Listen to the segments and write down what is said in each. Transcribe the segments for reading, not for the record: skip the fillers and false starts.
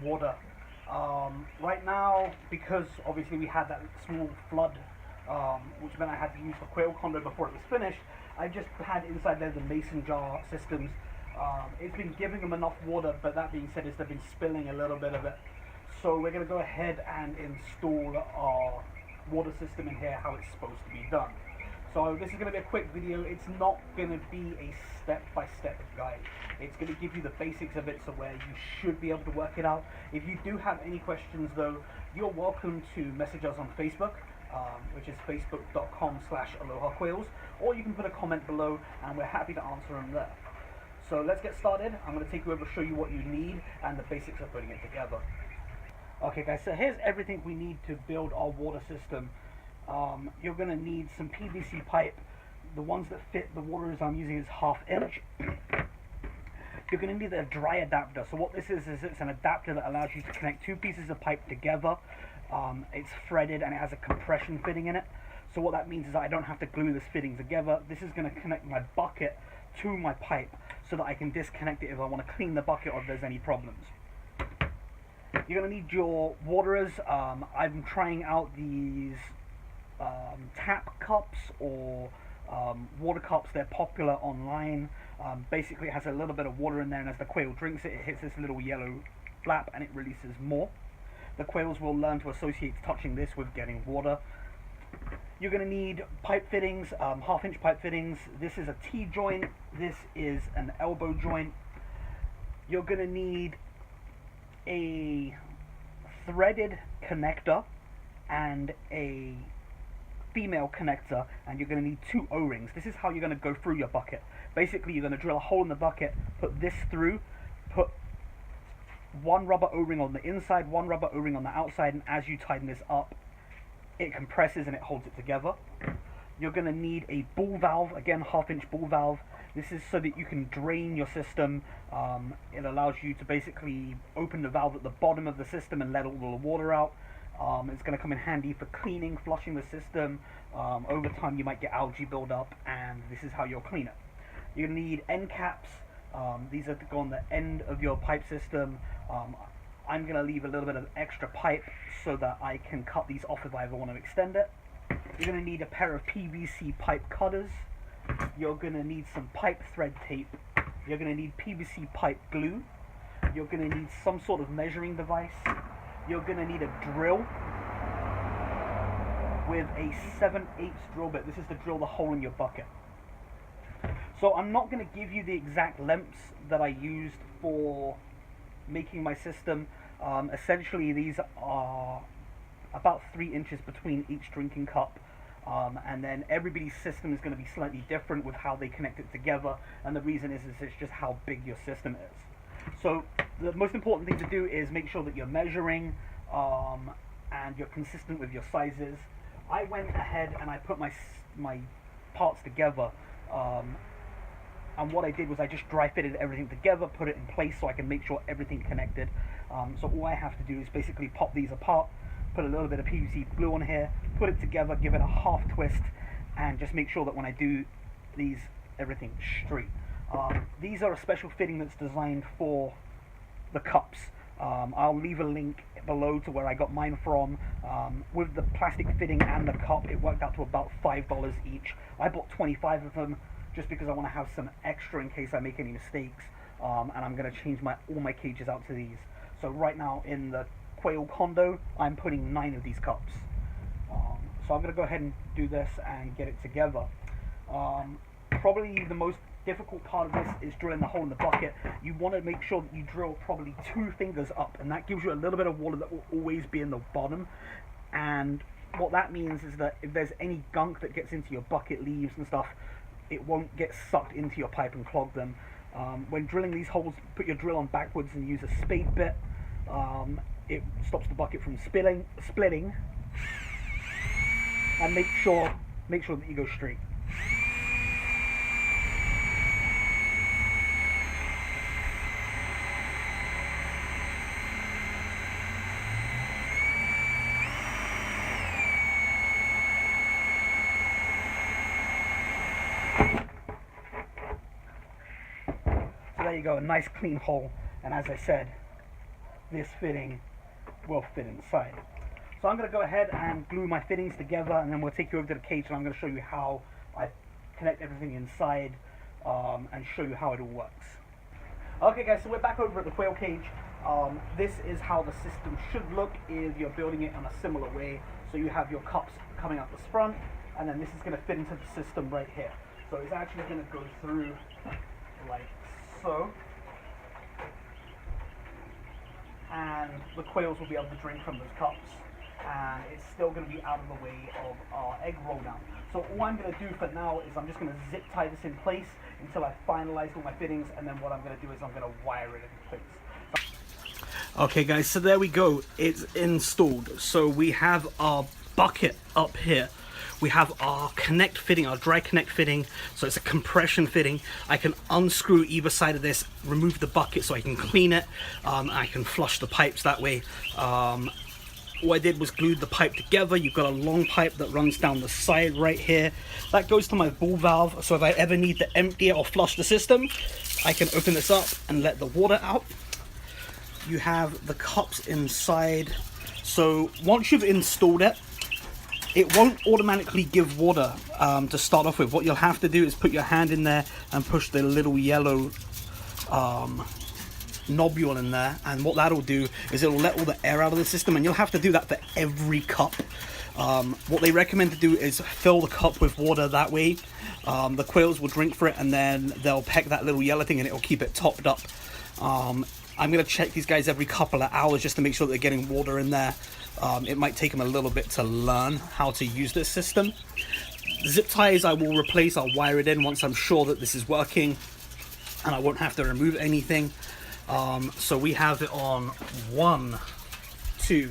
water. Right now, because obviously we had that small flood, which meant I had to use the quail condo before it was finished, I just had inside there the mason jar systems. It's been giving them enough water, but that being said, they've been spilling a little bit of it. So we're going to go ahead and install our water system in here how it's supposed to be done. So this is going to be a quick video. It's not going to be a step-by-step guide. It's going to give you the basics of it, so where you should be able to work it out. If you do have any questions though, you're welcome to message us on Facebook, which is facebook.com/alohaquails, or you can put a comment below and we're happy to answer them there. So let's get started. I'm going to take you over to show you what you need and the basics of putting it together. Okay guys, so here's everything we need to build our water system. You're going to need some PVC pipe. The ones that fit the waters I'm using is 1/2 inch. You're going to need a dry adapter. So what this is it's an adapter that allows you to connect two pieces of pipe together. It's threaded and it has a compression fitting in it. So what that means is that I don't have to glue this fitting together. This is going to connect my bucket to my pipe so that I can disconnect it if I want to clean the bucket or if there's any problems. You're going to need your waterers. I'm trying out these tap cups or water cups. They're popular online. Basically it has a little bit of water in there, and as the quail drinks it, it hits this little yellow flap and it releases more. The quails will learn to associate touching this with getting water. You're going to need pipe fittings, 1/2 inch pipe fittings. This is a T-joint, this is an elbow joint. You're going to need a threaded connector and a female connector, and you're going to need 2 O-rings. This is how you're going to go through your bucket. Basically you're going to drill a hole in the bucket, put this through, put 1 rubber O-ring on the inside, 1 rubber O-ring on the outside, and as you tighten this up it compresses and it holds it together. You're going to need a ball valve, again 1/2 inch ball valve. This is so that you can drain your system. It allows you to basically open the valve at the bottom of the system and let all the water out. It's going to come in handy for cleaning, flushing the system. Over time you might get algae buildup, and this is how you'll clean it. You're going to need end caps. These are to go on the end of your pipe system. I'm going to leave a little bit of extra pipe so that I can cut these off if I ever want to extend it. You're going to need a pair of PVC pipe cutters. You're going to need some pipe thread tape. You're going to need PVC pipe glue. You're going to need some sort of measuring device. You're going to need a drill with a 7/8 drill bit. This is to drill the hole in your bucket. So I'm not going to give you the exact lengths that I used for making my system. Essentially these are about 3 inches between each drinking cup, and then everybody's system is going to be slightly different with how they connect it together, and the reason is it's just how big your system is. So the most important thing to do is make sure that you're measuring and you're consistent with your sizes. I went ahead and I put my parts together, and what I did was I just dry fitted everything together, put it in place so I can make sure everything connected. So all I have to do is basically pop these apart, put a little bit of PVC glue on here, put it together, give it a 1/2 twist, and just make sure that when I do these, everything's straight. These are a special fitting that's designed for the cups. I'll leave a link below to where I got mine from. With the plastic fitting and the cup, it worked out to about $5 each. I bought 25 of them just because I want to have some extra in case I make any mistakes, and I'm going to change all my cages out to these. So right now in the quail condo I'm putting 9 of these cups. So I'm going to go ahead and do this and get it together. Probably the most difficult part of this is drilling the hole in the bucket. You want to make sure that you drill probably 2 fingers up, and that gives you a little bit of water that will always be in the bottom. And what that means is that if there's any gunk that gets into your bucket, leaves and stuff, it won't get sucked into your pipe and clog them. When drilling these holes, put your drill on backwards and use a spade bit. It stops the bucket from splitting, and make sure that you go straight. So there you go, a nice clean hole, and as I said, this fitting will fit inside. So I'm going to go ahead and glue my fittings together, and then we'll take you over to the cage and I'm going to show you how I connect everything inside and show you how it all works. Okay guys, so we're back over at the quail cage. This is how the system should look if you're building it in a similar way. So you have your cups coming out the front, and then this is going to fit into the system right here. So it's actually going to go through like so, and the quails will be able to drink from those cups, and it's still going to be out of the way of our egg roll down. So all I'm going to do for now is I'm just going to zip tie this in place until I finalize all my fittings, and then what I'm going to do is I'm going to wire it in place. Okay guys, so there we go, it's installed. So we have our bucket up here. We have our connect fitting, our dry connect fitting, so it's a compression fitting. I can unscrew either side of this, remove the bucket so I can clean it. I can flush the pipes that way. What I did was glued the pipe together. You've got a long pipe that runs down the side right here. That goes to my ball valve, so if I ever need to empty it or flush the system, I can open this up and let the water out. You have the cups inside. So once you've installed it, it won't automatically give water to start off with. What you'll have to do is put your hand in there and push the little yellow nobule in there, and what that'll do is it'll let all the air out of the system, and you'll have to do that for every cup. What they recommend to do is fill the cup with water. That way the quails will drink for it, and then they'll peck that little yellow thing and it'll keep it topped up. I'm going to check these guys every couple of hours just to make sure they're getting water in there. It might take them a little bit to learn how to use this system. Zip ties I will replace. I'll wire it in once I'm sure that this is working and I won't have to remove anything. So we have it on 1, 2,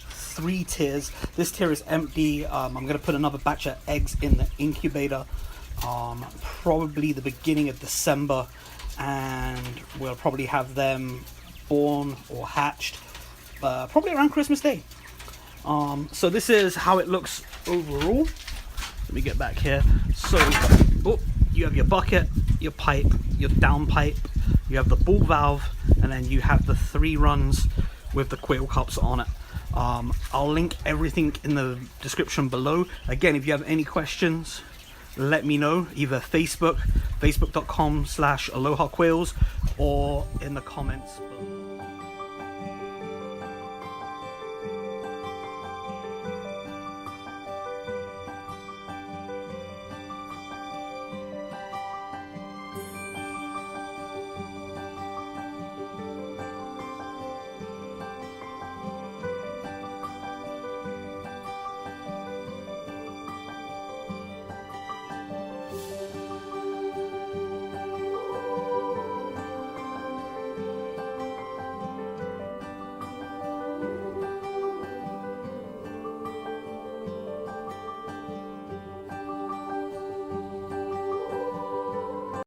3 tiers. This tier is empty. I'm going to put another batch of eggs in the incubator, probably the beginning of December, and we'll probably have them born or hatched probably around Christmas Day. So this is how it looks overall. Let me get back here. So you have your bucket, your pipe, your down pipe, you have the ball valve, and then you have the 3 runs with the quail cups on it. I'll link everything in the description below. Again, if you have any questions, let me know, either facebook.com/aloha quails, or in the comments below.